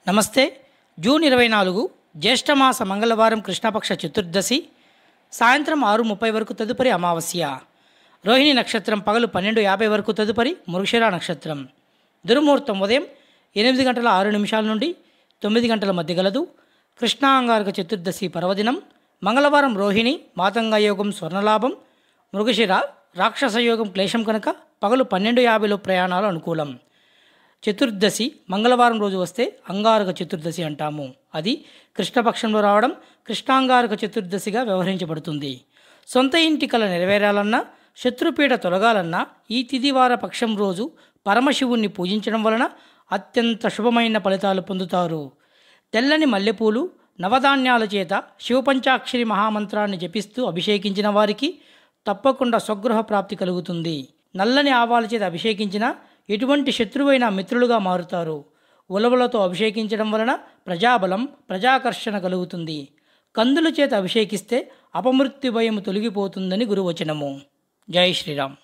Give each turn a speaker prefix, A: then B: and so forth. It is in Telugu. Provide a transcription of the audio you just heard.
A: నమస్తే. జూన్ 24 జ్యేష్ఠమాస మంగళవారం కృష్ణపక్ష చతుర్దశి సాయంత్రం 6:30 వరకు తదుపరి అమావాస్య. రోహిణి నక్షత్రం పగలు 12:50 వరకు తదుపరి మృగశిర నక్షత్రం. దుర్ముహూర్తం ఉదయం 8:06 నుండి 9 గంటల మధ్య గలదు. కృష్ణాంగారక చతుర్దశి పర్వదినం. మంగళవారం రోహిణి మాతంగ యోగం స్వర్ణలాభం, మృగశిర రాక్షస యోగం క్లేశం కనుక పగలు 12:50లో ప్రయాణాలు అనుకూలం. చతుర్దశి మంగళవారం రోజు వస్తే అంగారక చతుర్దశి అంటాము. అది కృష్ణపక్షంలో రావడం కృష్ణాంగారక చతుర్దశిగా వ్యవహరించబడుతుంది. సొంత ఇంటి కల నెరవేరాలన్నా, శత్రుపీడ తొలగాలన్నా ఈ తిదివార పక్షం రోజు పరమశివుణ్ణి పూజించడం వలన అత్యంత శుభమైన ఫలితాలు పొందుతారు. తెల్లని మల్లెపూలు, నవధాన్యాల చేత శివపంచాక్షరి మహామంత్రాన్ని జపిస్తూ అభిషేకించిన వారికి తప్పకుండా స్వగృహ ప్రాప్తి కలుగుతుంది. నల్లని ఆవాల చేత అభిషేకించిన ఎటువంటి శత్రువైన మిత్రులుగా మారుతారు. ఉలవలతో అభిషేకించడం వలన ప్రజాబలం, ప్రజాకర్షణ కలుగుతుంది. కందుల చేత అభిషేకిస్తే అపమృత్యు భయం తొలగిపోతుందని గురువచనము. జై శ్రీరామ్.